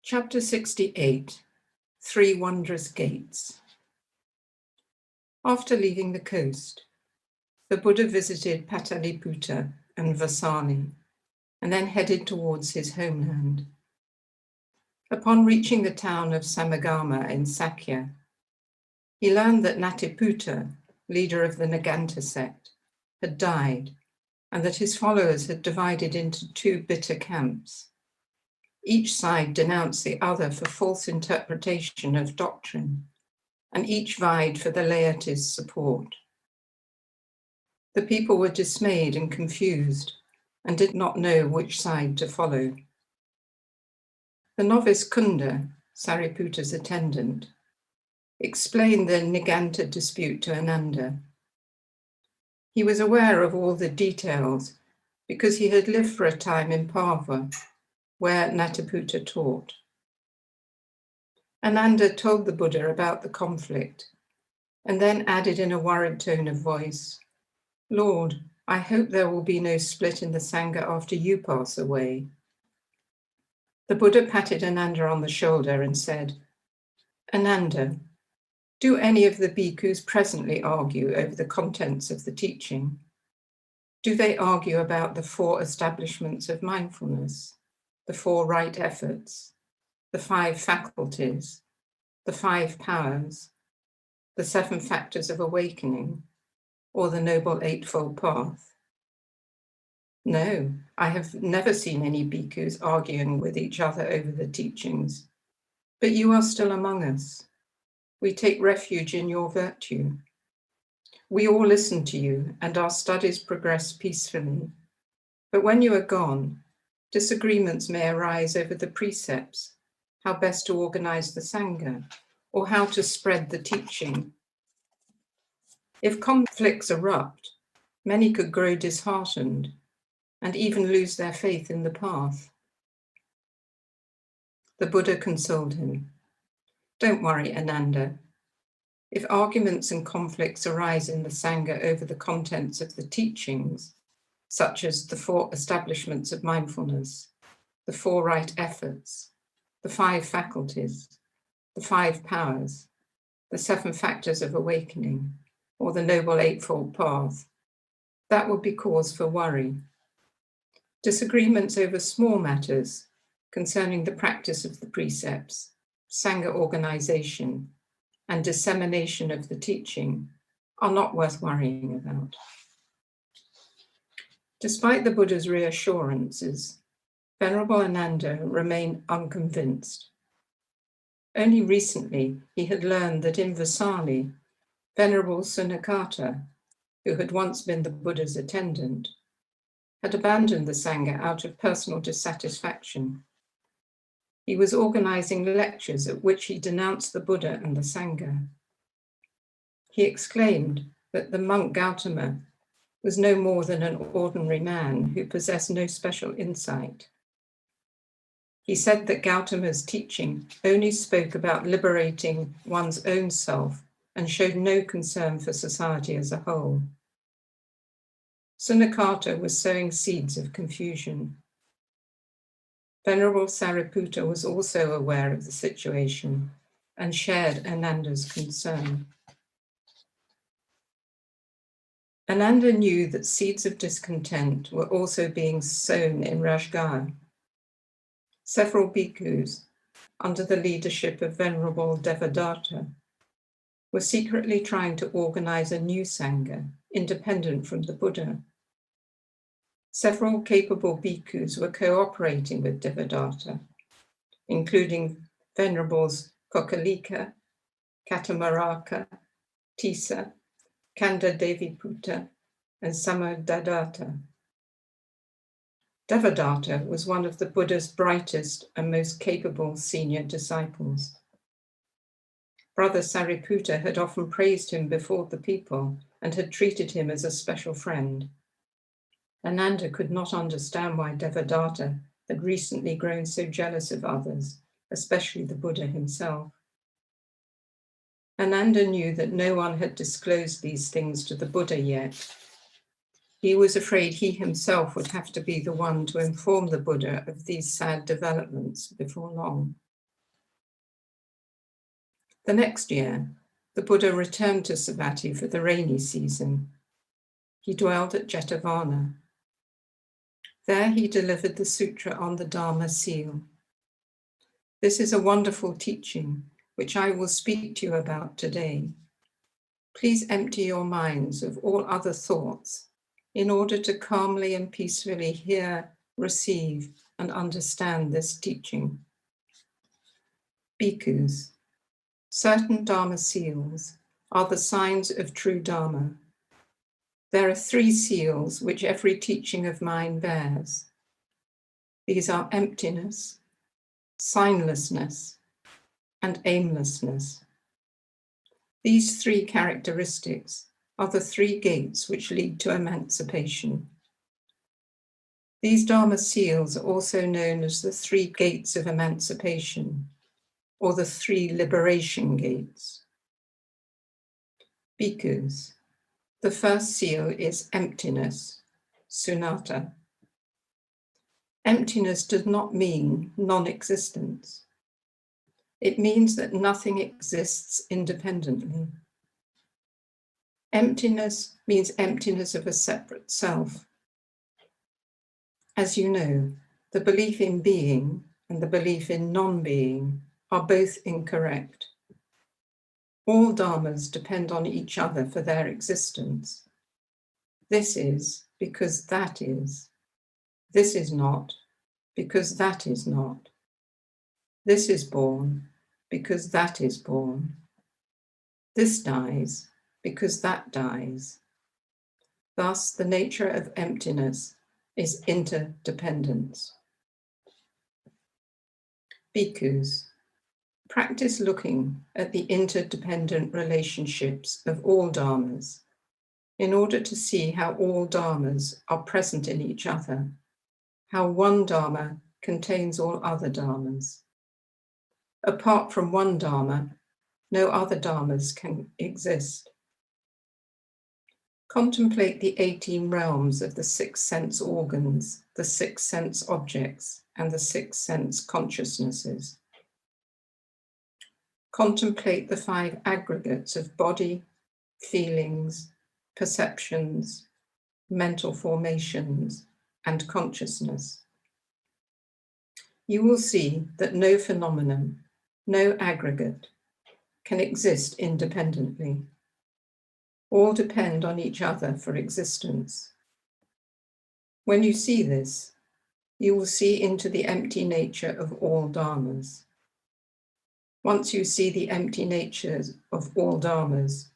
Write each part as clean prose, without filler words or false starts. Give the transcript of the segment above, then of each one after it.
Chapter 68, Three Wondrous Gates. After leaving the coast, the Buddha visited Pataliputra and Vasali, and then headed towards his homeland. Upon reaching the town of Samagama in Sakya, he learned that Natiputta, leader of the Naganta sect, had died, and that his followers had divided into two bitter camps. Each side denounced the other for false interpretation of doctrine, and each vied for the laity's support. The people were dismayed and confused, and did not know which side to follow. The novice Kunda, Sariputta's attendant, explained the Niganta dispute to Ananda. He was aware of all the details because he had lived for a time in Pava, where Natiputta taught. Ananda told the Buddha about the conflict, and then added in a worried tone of voice, "Lord, I hope there will be no split in the Sangha after you pass away." The Buddha patted Ananda on the shoulder and said, "Ananda, do any of the bhikkhus presently argue over the contents of the teaching? Do they argue about the four establishments of mindfulness, the four right efforts, the five faculties, the five powers, the seven factors of awakening, or the Noble Eightfold Path?" "No, I have never seen any bhikkhus arguing with each other over the teachings. But you are still among us. We take refuge in your virtue. We all listen to you, and our studies progress peacefully. But when you are gone, disagreements may arise over the precepts, how best to organize the Sangha, or how to spread the teaching. If conflicts erupt, many could grow disheartened and even lose their faith in the path." The Buddha consoled him. "Don't worry, Ananda. If arguments and conflicts arise in the Sangha over the contents of the teachings, such as the four establishments of mindfulness, the four right efforts, the five faculties, the five powers, the seven factors of awakening, or the Noble Eightfold Path, that would be cause for worry. Disagreements over small matters concerning the practice of the precepts, Sangha organization, and dissemination of the teaching are not worth worrying about." Despite the Buddha's reassurances, Venerable Ananda remained unconvinced. Only recently he had learned that in Vasali, Venerable Tathagata, who had once been the Buddha's attendant, had abandoned the Sangha out of personal dissatisfaction. He was organizing lectures at which he denounced the Buddha and the Sangha. He exclaimed that the monk Gautama was no more than an ordinary man who possessed no special insight. He said that Gautama's teaching only spoke about liberating one's own self and showed no concern for society as a whole. Tathagata was sowing seeds of confusion. Venerable Sariputta was also aware of the situation and shared Ananda's concern. Ananda knew that seeds of discontent were also being sown in Rajgir. Several bhikkhus, under the leadership of Venerable Devadatta, were secretly trying to organize a new Sangha, independent from the Buddha. Several capable bhikkhus were cooperating with Devadatta, including Venerables Kokalika, Katamaraka, Tisa, Kanda Deviputta, and Samadatta. Devadatta was one of the Buddha's brightest and most capable senior disciples. Brother Sariputta had often praised him before the people and had treated him as a special friend. Ananda could not understand why Devadatta had recently grown so jealous of others, especially the Buddha himself. Ananda knew that no one had disclosed these things to the Buddha yet. He was afraid he himself would have to be the one to inform the Buddha of these sad developments before long. The next year, the Buddha returned to Savatthi for the rainy season. He dwelled at Jetavana. There he delivered the Sutra on the Dharma Seal. This is a wonderful teaching, which I will speak to you about today. Please empty your minds of all other thoughts in order to calmly and peacefully hear, receive, and understand this teaching. Bhikkhus, certain Dharma seals are the signs of true Dharma. There are 3 seals which every teaching of mine bears. These are emptiness, Signlessness, and Aimlessness. These 3 characteristics are the 3 gates which lead to emancipation. These Dharma seals are also known as the 3 gates of emancipation, or the 3 liberation gates. Bhikkhus, the first seal is emptiness, sunyata. Emptiness does not mean non-existence. It means that nothing exists independently. Emptiness means emptiness of a separate self. As you know, the belief in being and the belief in non-being are both incorrect. All dharmas depend on each other for their existence. This is because that is. This is not because that is not. This is born because that is born. This dies because that dies. Thus, the nature of emptiness is interdependence. Bhikkhus, practice looking at the interdependent relationships of all dharmas in order to see how all dharmas are present in each other, how one dharma contains all other dharmas. Apart from one dharma, no other dharmas can exist. Contemplate the 18 realms of the 6 sense organs, the 6 sense objects, and the 6 sense consciousnesses. Contemplate the 5 aggregates of body, feelings, perceptions, mental formations, and consciousness. You will see that no phenomenon, no aggregate, can exist independently. All depend on each other for existence. When you see this, you will see into the empty nature of all dharmas. Once you see the empty natures of all dharmas,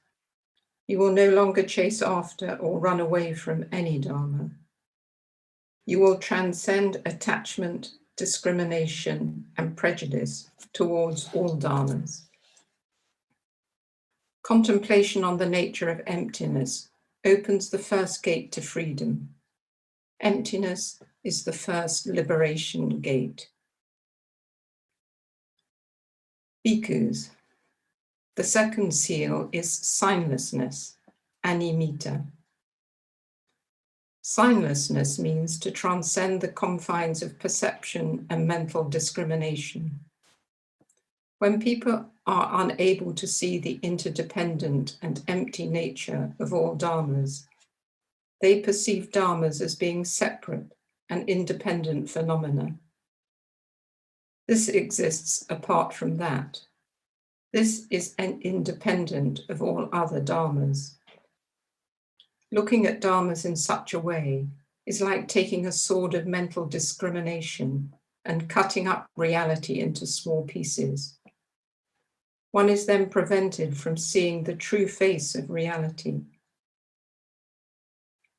you will no longer chase after or run away from any dharma. You will transcend attachment, discrimination, and prejudice towards all dharmas. Contemplation on the nature of emptiness opens the first gate to freedom. Emptiness is the first liberation gate. Bhikkhus, the second seal is signlessness, animita. Signlessness means to transcend the confines of perception and mental discrimination. When people are unable to see the interdependent and empty nature of all dharmas, they perceive dharmas as being separate and independent phenomena. This exists apart from that. This is independent of all other dharmas. Looking at dharmas in such a way is like taking a sword of mental discrimination and cutting up reality into small pieces. One is then prevented from seeing the true face of reality.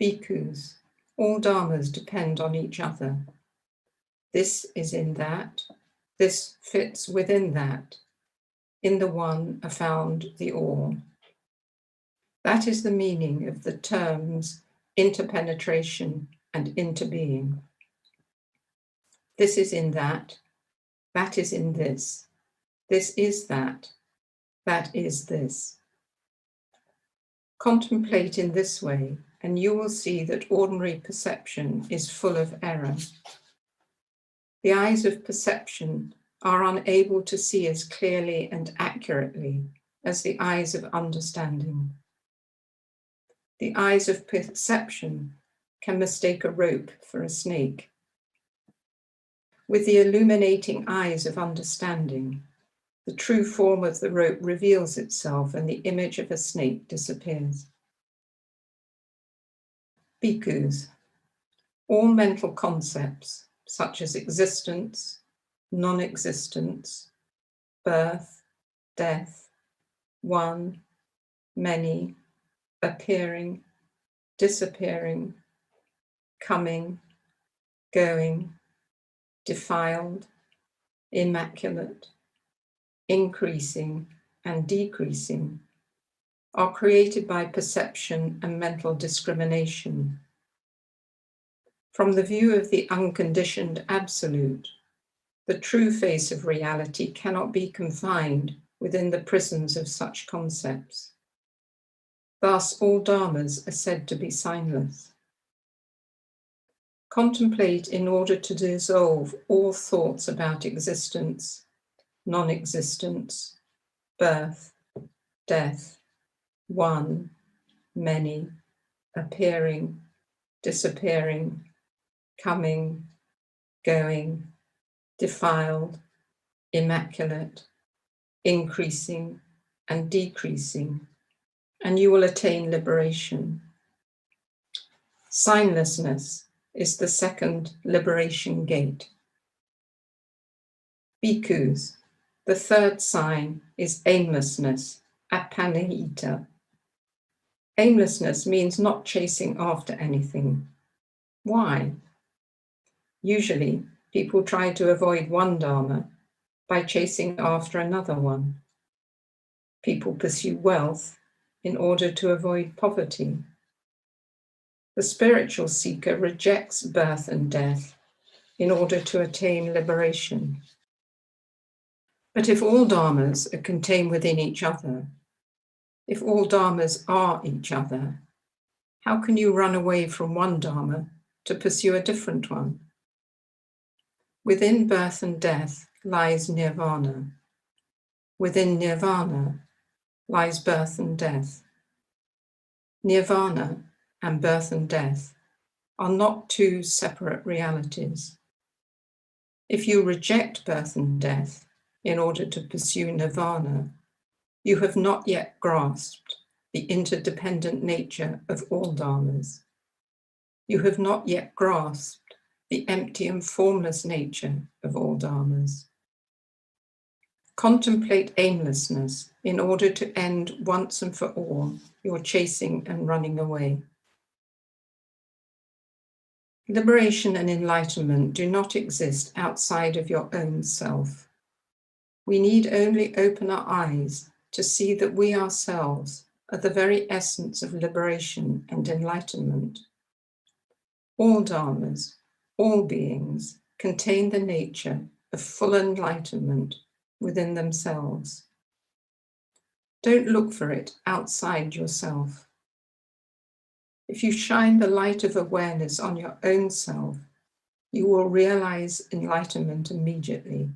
Bhikkhus, all dharmas depend on each other. This is in that, this fits within that. In the one are found the all. That is the meaning of the terms interpenetration and interbeing. This is in that is in this is that is this. Contemplate in this way, and you will see that ordinary perception is full of error. The eyes of perception are unable to see as clearly and accurately as the eyes of understanding. The eyes of perception can mistake a rope for a snake. With the illuminating eyes of understanding, the true form of the rope reveals itself and the image of a snake disappears. Bhikkhus, all mental concepts such as existence, non-existence, birth, death, one, many, appearing, disappearing, coming, going, defiled, immaculate, increasing and decreasing, are created by perception and mental discrimination. From the view of the unconditioned absolute, the true face of reality cannot be confined within the prisons of such concepts. Thus, all dharmas are said to be signless. Contemplate in order to dissolve all thoughts about existence, non-existence, birth, death, one, many, appearing, disappearing, coming, going, defiled, immaculate, increasing and decreasing, and you will attain liberation. Signlessness is the second liberation gate. Bhikkhus, the third sign is aimlessness, apanihita. Aimlessness means not chasing after anything. Why? Usually, people try to avoid one dharma by chasing after another one. People pursue wealth in order to avoid poverty. The spiritual seeker rejects birth and death in order to attain liberation. But if all dharmas are contained within each other, if all dharmas are each other, how can you run away from one dharma to pursue a different one? Within birth and death lies nirvana. Within nirvana lies birth and death. Nirvana and birth and death are not two separate realities. If you reject birth and death in order to pursue nirvana, you have not yet grasped the interdependent nature of all dharmas. You have not yet grasped the empty and formless nature of all dharmas. Contemplate aimlessness in order to end once and for all your chasing and running away. Liberation and enlightenment do not exist outside of your own self. We need only open our eyes to see that we ourselves are the very essence of liberation and enlightenment. All dharmas, all beings, contain the nature of full enlightenment within themselves. Don't look for it outside yourself. If you shine the light of awareness on your own self, you will realize enlightenment immediately.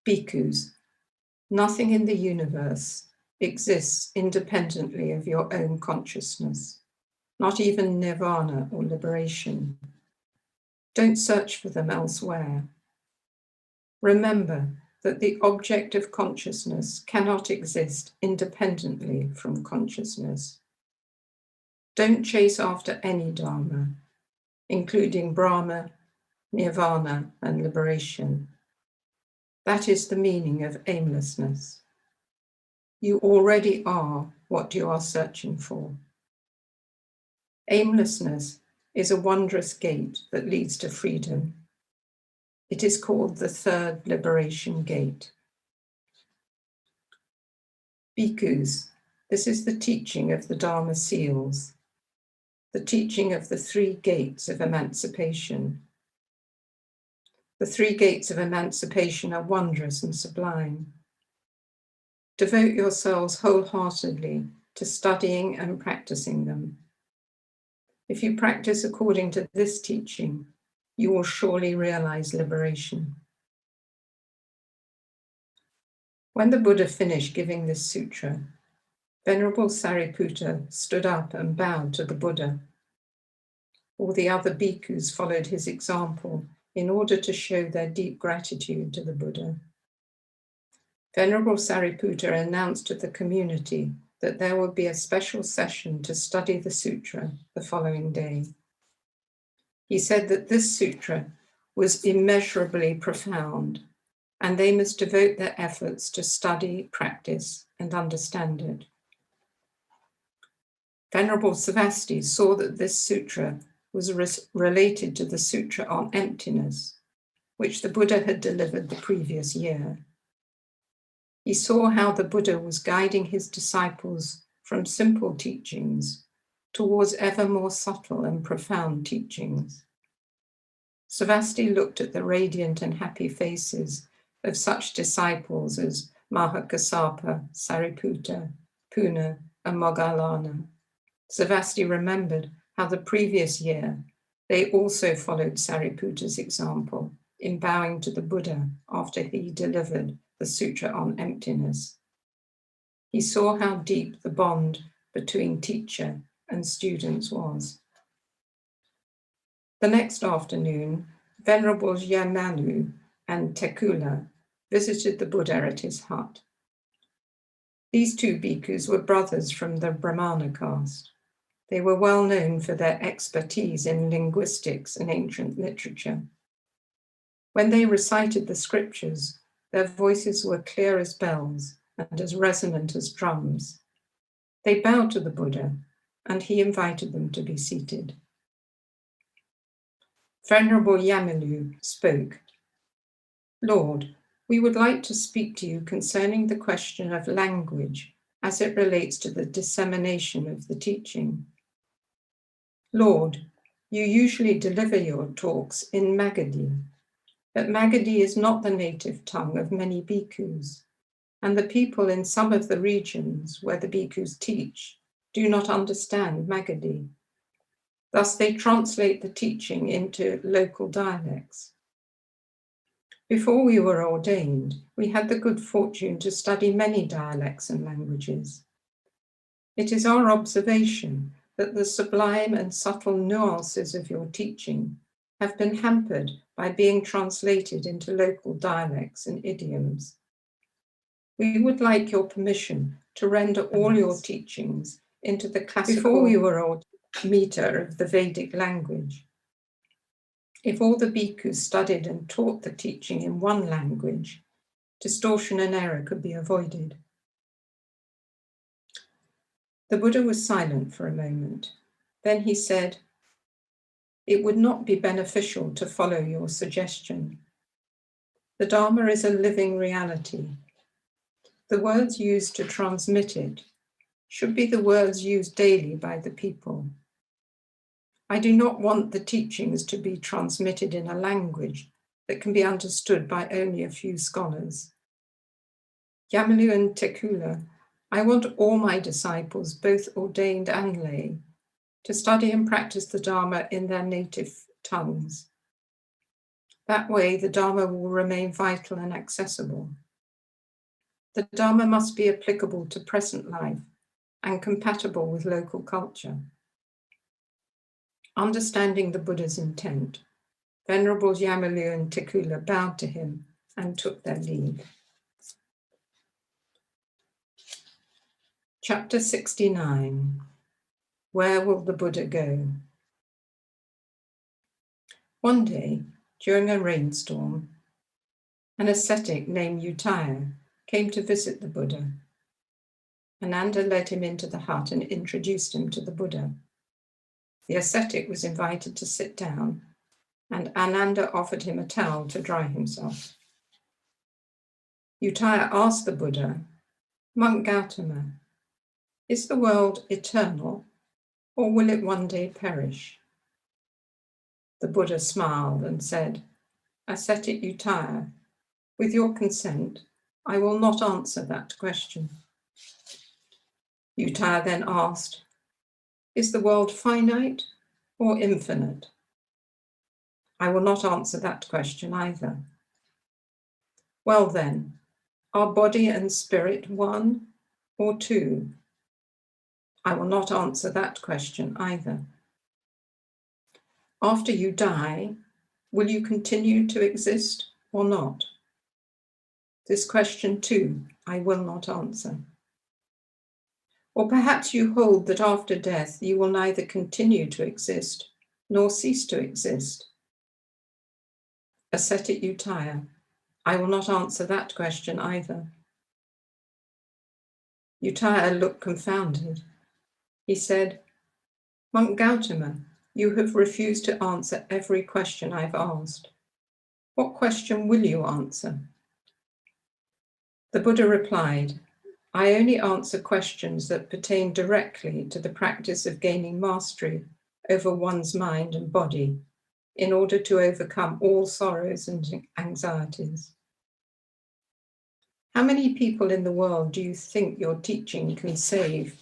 Bhikkhus, nothing in the universe exists independently of your own consciousness, not even nirvana or liberation. Don't search for them elsewhere. Remember that the object of consciousness cannot exist independently from consciousness. Don't chase after any dharma, including Brahma, nirvana, and liberation. That is the meaning of aimlessness. You already are what you are searching for. Aimlessness is a wondrous gate that leads to freedom. It is called the third liberation gate. Bhikkhus, this is the teaching of the Dharma Seals, the teaching of the three gates of emancipation. The three gates of emancipation are wondrous and sublime. Devote yourselves wholeheartedly to studying and practicing them. If you practice according to this teaching, you will surely realize liberation. When the Buddha finished giving this sutra, Venerable Sariputta stood up and bowed to the Buddha. All the other bhikkhus followed his example in order to show their deep gratitude to the Buddha. Venerable Sariputta announced to the community that there would be a special session to study the sutra the following day. He said that this sutra was immeasurably profound, and they must devote their efforts to study, practice, and understand it. Venerable Savasti saw that this sutra was related to the Sutra on Emptiness, which the Buddha had delivered the previous year. He saw how the Buddha was guiding his disciples from simple teachings towards ever more subtle and profound teachings. Savasti looked at the radiant and happy faces of such disciples as Mahakassapa, Sariputta, Puna, and Moggallana. Savasti remembered how the previous year they also followed Sariputta's example in bowing to the Buddha after he delivered the Sutra on Emptiness. He saw how deep the bond between teacher and students was. The next afternoon, Venerables Yamelu and Tekula visited the Buddha at his hut. These two bhikkhus were brothers from the Brahmana caste. They were well known for their expertise in linguistics and ancient literature. When they recited the scriptures, their voices were clear as bells and as resonant as drums. They bowed to the Buddha, and he invited them to be seated. Venerable Yamelu spoke. Lord, we would like to speak to you concerning the question of language as it relates to the dissemination of the teaching. Lord, you usually deliver your talks in Magadhi, but Magadhi is not the native tongue of many bhikkhus, and the people in some of the regions where the bhikkhus teach do not understand Magadhi. Thus, they translate the teaching into local dialects. Before we were ordained, we had the good fortune to study many dialects and languages. It is our observation that the sublime and subtle nuances of your teaching have been hampered by being translated into local dialects and idioms. We would like your permission to render all your teachings into the classical meter of the Vedic language. If all the bhikkhus studied and taught the teaching in one language, distortion and error could be avoided. The Buddha was silent for a moment. Then he said, "It would not be beneficial to follow your suggestion. The Dharma is a living reality. The words used to transmit it should be the words used daily by the people. I do not want the teachings to be transmitted in a language that can be understood by only a few scholars. Yamelu and Tekula, I want all my disciples, both ordained and lay, to study and practice the Dharma in their native tongues. That way, the Dharma will remain vital and accessible. The Dharma must be applicable to present life and compatible with local culture." Understanding the Buddha's intent, Venerables Yamelu and Tekula bowed to him and took their leave. Chapter 69. Where will the Buddha go? One day, during a rainstorm, an ascetic named Utaya came to visit the Buddha. Ananda led him into the hut and introduced him to the Buddha. The ascetic was invited to sit down, and Ananda offered him a towel to dry himself. Utaya asked the Buddha, "Monk Gautama, is the world eternal, or will it one day perish?" The Buddha smiled and said, "Ascetic Utaya, with your consent, I will not answer that question." Utaya then asked, "Is the world finite or infinite?" "I will not answer that question either." "Well then, Are body and spirit one or two? I will not answer that question either. After you die, will you continue to exist or not? This question too, I will not answer. Or perhaps you hold that after death you will neither continue to exist nor cease to exist. Ascetic Utaya, I will not answer that question either. Utaya looked confounded. He said, Monk Gautama, you have refused to answer every question I've asked. What question will you answer? The Buddha replied, I only answer questions that pertain directly to the practice of gaining mastery over one's mind and body in order to overcome all sorrows and anxieties. How many people in the world do you think your teaching can save?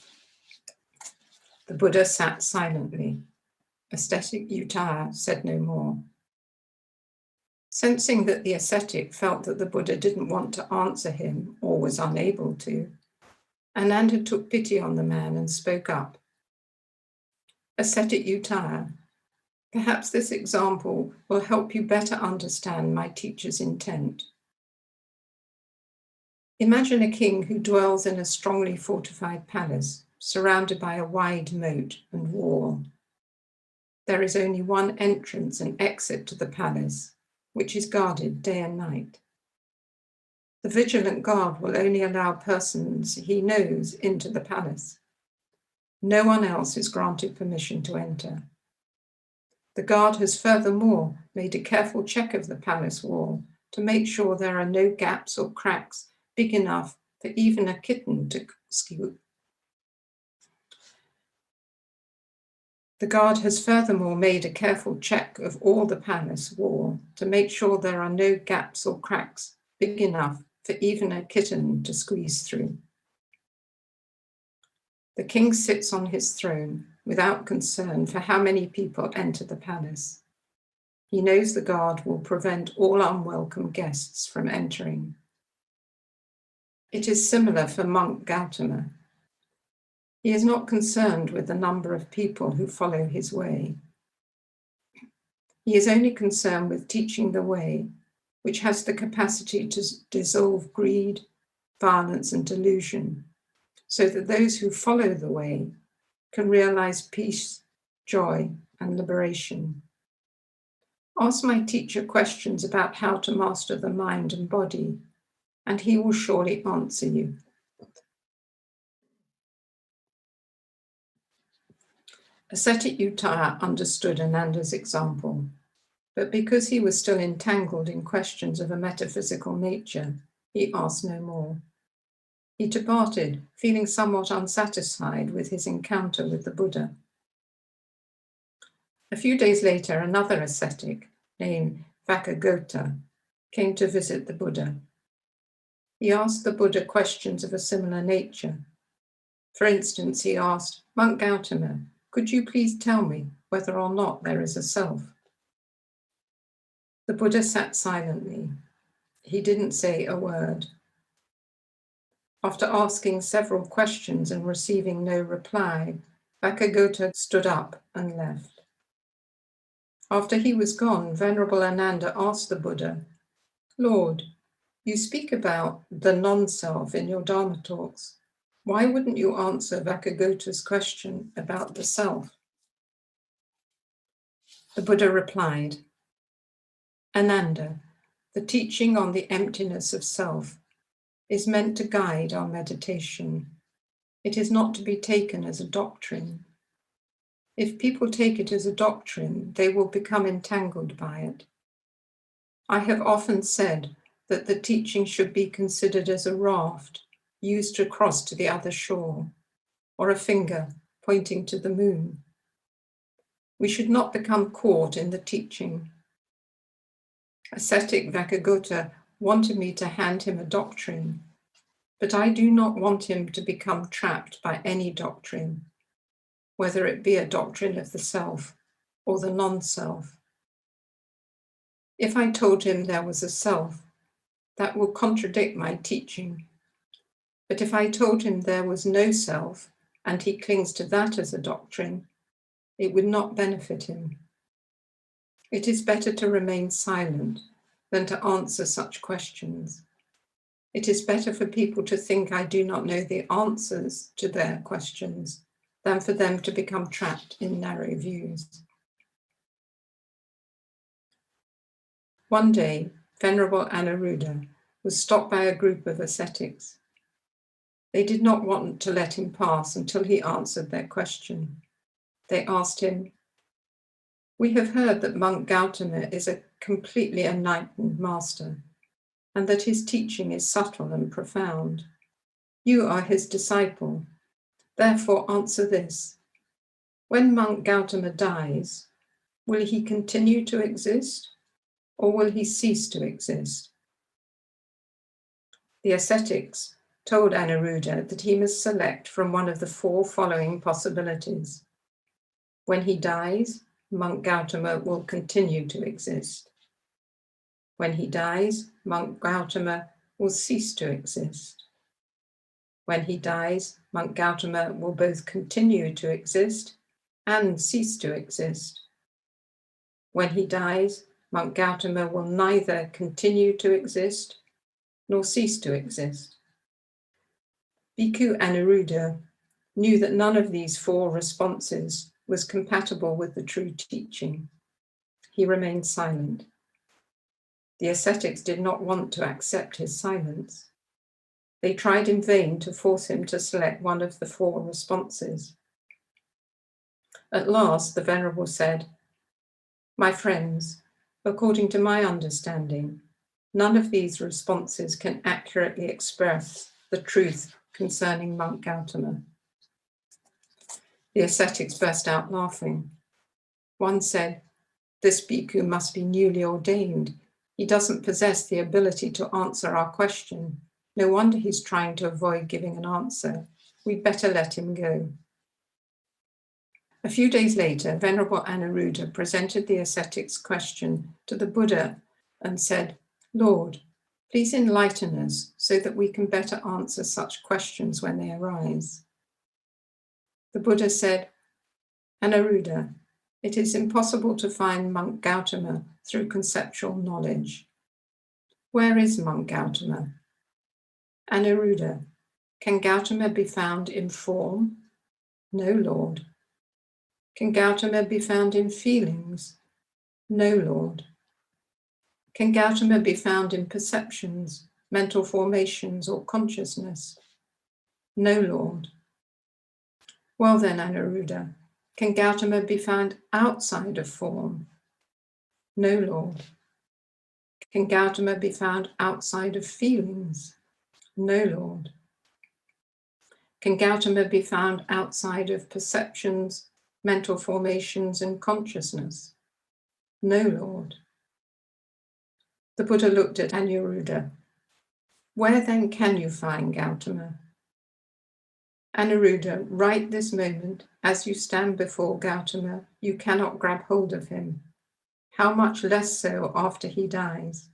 The Buddha sat silently. Ascetic Utaya said no more. Sensing that the ascetic felt that the Buddha didn't want to answer him or was unable to, Ananda took pity on the man and spoke up. Ascetic Utaya, perhaps this example will help you better understand my teacher's intent. Imagine a king who dwells in a strongly fortified palace, surrounded by a wide moat and wall. There is only one entrance and exit to the palace, which is guarded day and night. The vigilant guard will only allow persons he knows into the palace. No one else is granted permission to enter. The guard has furthermore made a careful check of the palace wall to make sure there are no gaps or cracks big enough for even a kitten to squeeze. The guard has furthermore made a careful check of all the palace wall to make sure there are no gaps or cracks big enough for even a kitten to squeeze through. The king sits on his throne without concern for how many people enter the palace. He knows the guard will prevent all unwelcome guests from entering. It is similar for monk Gautama. He is not concerned with the number of people who follow his way. He is only concerned with teaching the way, which has the capacity to dissolve greed, violence, and delusion, so that those who follow the way can realize peace, joy, and liberation. Ask my teacher questions about how to master the mind and body, and he will surely answer you. Ascetic Utaya understood Ananda's example, but because he was still entangled in questions of a metaphysical nature, he asked no more. He departed, feeling somewhat unsatisfied with his encounter with the Buddha. A few days later, another ascetic, named Tathagata, came to visit the Buddha. He asked the Buddha questions of a similar nature. For instance, he asked, Monk Gautama, could you please tell me whether or not there is a self? The Buddha sat silently. He didn't say a word. After asking several questions and receiving no reply, Tathagata stood up and left. After he was gone, Venerable Ananda asked the Buddha, Lord, you speak about the non-self in your Dharma talks. Why wouldn't you answer Tathagata's question about the self? The Buddha replied, Ananda, the teaching on the emptiness of self is meant to guide our meditation. It is not to be taken as a doctrine. If people take it as a doctrine, they will become entangled by it. I have often said that the teaching should be considered as a raft used to cross to the other shore, or a finger pointing to the moon. We should not become caught in the teaching. Ascetic Tathagata wanted me to hand him a doctrine, but I do not want him to become trapped by any doctrine, whether it be a doctrine of the self or the non-self. If I told him there was a self, That will contradict my teaching. But if I told him there was no self and he clings to that as a doctrine, it would not benefit him. It is better to remain silent than to answer such questions. It is better for people to think I do not know the answers to their questions than for them to become trapped in narrow views. One day, Venerable Anuradha was stopped by a group of ascetics. They did not want to let him pass until he answered their question. They asked him, "We have heard that monk Gautama is a completely enlightened master, and that his teaching is subtle and profound. You are his disciple. Therefore answer this. When monk Gautama dies, will he continue to exist, or will he cease to exist?" The ascetics told Anuradha that he must select from one of the four following possibilities. When he dies, monk Gautama will continue to exist. When he dies, monk Gautama will cease to exist. When he dies, monk Gautama will both continue to exist and cease to exist. When he dies, monk Gautama will neither continue to exist nor cease to exist. Bhikkhu Anuradha knew that none of these four responses was compatible with the true teaching. He remained silent. The ascetics did not want to accept his silence. They tried in vain to force him to select one of the four responses. At last, the Venerable said, "My friends, according to my understanding, none of these responses can accurately express the truth concerning monk Gautama." The ascetics burst out laughing. One said, "This bhikkhu must be newly ordained. He doesn't possess the ability to answer our question. No wonder he's trying to avoid giving an answer. We'd better let him go." A few days later, Venerable Anuradha presented the ascetic's question to the Buddha and said, "Lord, please enlighten us so that we can better answer such questions when they arise." The Buddha said, "Anuradha, it is impossible to find monk Gautama through conceptual knowledge. Where is monk Gautama? Anuradha, can Gautama be found in form? No, Lord. Can Gautama be found in feelings? No, Lord. Can Gautama be found in perceptions, mental formations, or consciousness? No, Lord. Well then, Anuradha, can Gautama be found outside of form? No, Lord. Can Gautama be found outside of feelings? No, Lord. Can Gautama be found outside of perceptions, mental formations, and consciousness? No, Lord. The Buddha looked at Anuradha. Where then can you find Gautama? Anuradha, right this moment, as you stand before Gautama, you cannot grab hold of him. How much less so after he dies?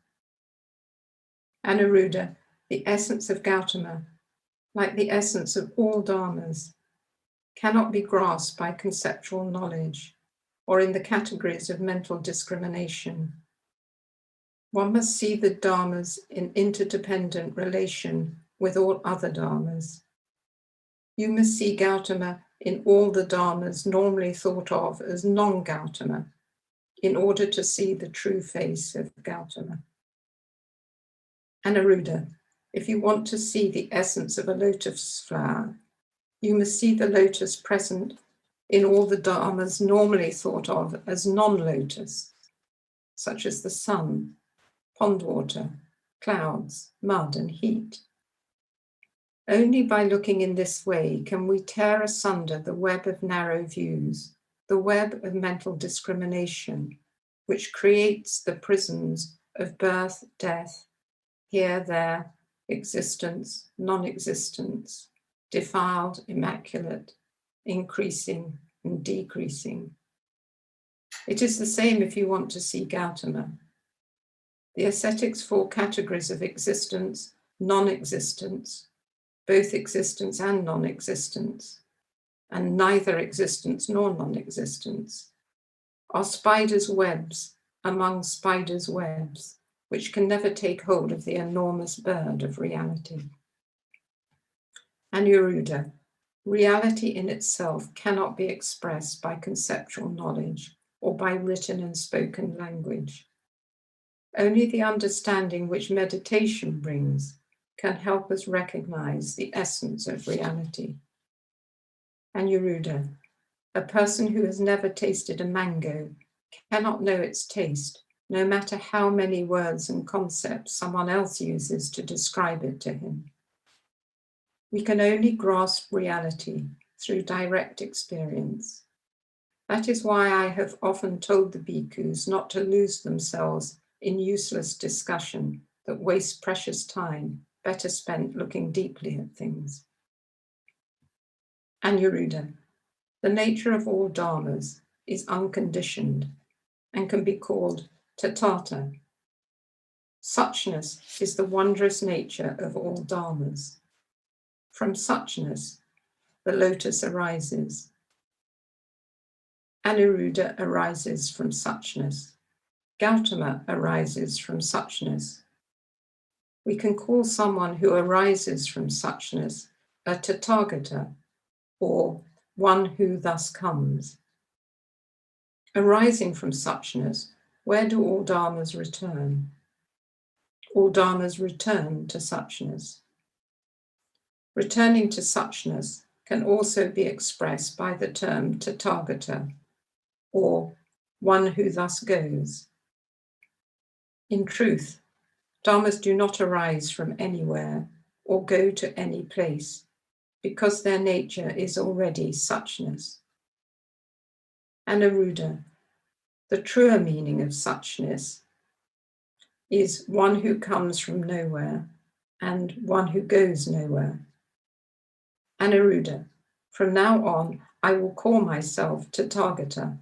Anuradha, the essence of Gautama, like the essence of all dharmas, cannot be grasped by conceptual knowledge or in the categories of mental discrimination. One must see the dharmas in interdependent relation with all other dharmas. You must see Gautama in all the dharmas normally thought of as non-Gautama in order to see the true face of Gautama. Anuradha, if you want to see the essence of a lotus flower, you must see the lotus present in all the dharmas normally thought of as non-lotus, such as the sun, pond water, clouds, mud, and heat. Only by looking in this way can we tear asunder the web of narrow views, the web of mental discrimination, which creates the prisons of birth, death, here, there, existence, non-existence, defiled, immaculate, increasing and decreasing. It is the same if you want to see Gautama. The ascetics' four categories of existence, non-existence, both existence and non-existence, and neither existence nor non-existence, are spiders' webs among spiders' webs, which can never take hold of the enormous bird of reality. Anuradha, reality in itself cannot be expressed by conceptual knowledge or by written and spoken language. Only the understanding which meditation brings can help us recognize the essence of reality. Anuradha, a person who has never tasted a mango cannot know its taste, no matter how many words and concepts someone else uses to describe it to him. We can only grasp reality through direct experience. That is why I have often told the bhikkhus not to lose themselves in useless discussion that wastes precious time, better spent looking deeply at things. Anuradha, the nature of all dharmas is unconditioned and can be called Tathagata. Suchness is the wondrous nature of all dharmas. From suchness, the lotus arises. Anuradha arises from suchness. Gautama arises from suchness. We can call someone who arises from suchness a Tathagata, or one who thus comes. Arising from suchness, where do all dharmas return? All dharmas return to suchness. Returning to suchness can also be expressed by the term Tathagata, or one who thus goes. In truth, dharmas do not arise from anywhere or go to any place, because their nature is already suchness. Anuradha, the truer meaning of suchness is one who comes from nowhere and one who goes nowhere. Anuradha, from now on, I will call myself Tathagata.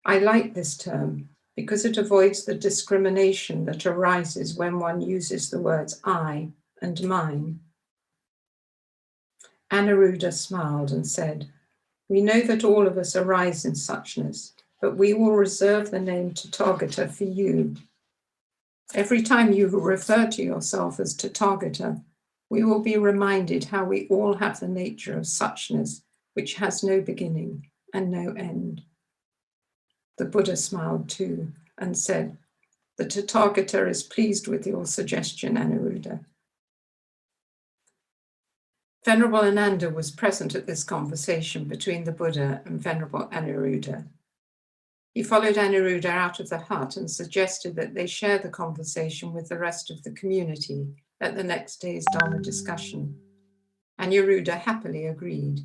I like this term because it avoids the discrimination that arises when one uses the words I and mine. Anuradha smiled and said, we know that all of us arise in suchness, but we will reserve the name Tathagata for you. Every time you refer to yourself as Tathagata, we will be reminded how we all have the nature of suchness, which has no beginning and no end. The Buddha smiled too and said, the Tathagata is pleased with your suggestion, Anuradha. Venerable Ananda was present at this conversation between the Buddha and Venerable Anuradha. He followed Anuradha out of the hut and suggested that they share the conversation with the rest of the community at the next day's Dharma discussion. Anuradha happily agreed.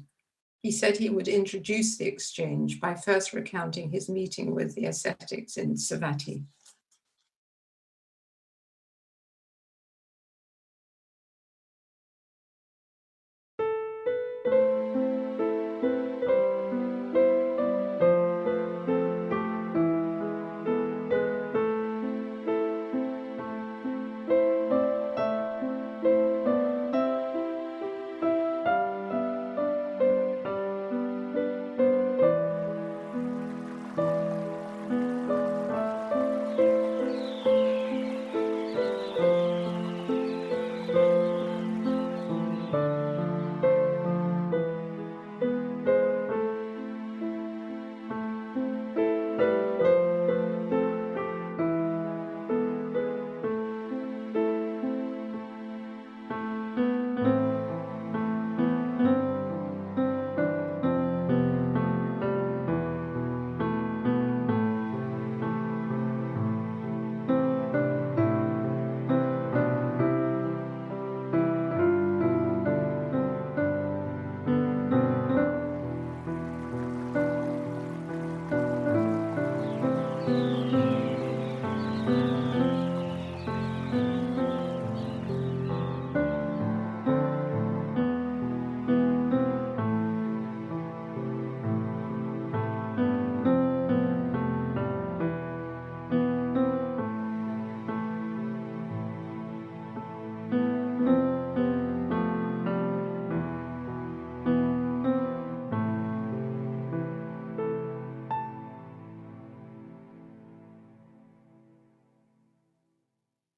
He said he would introduce the exchange by first recounting his meeting with the ascetics in Savatthi.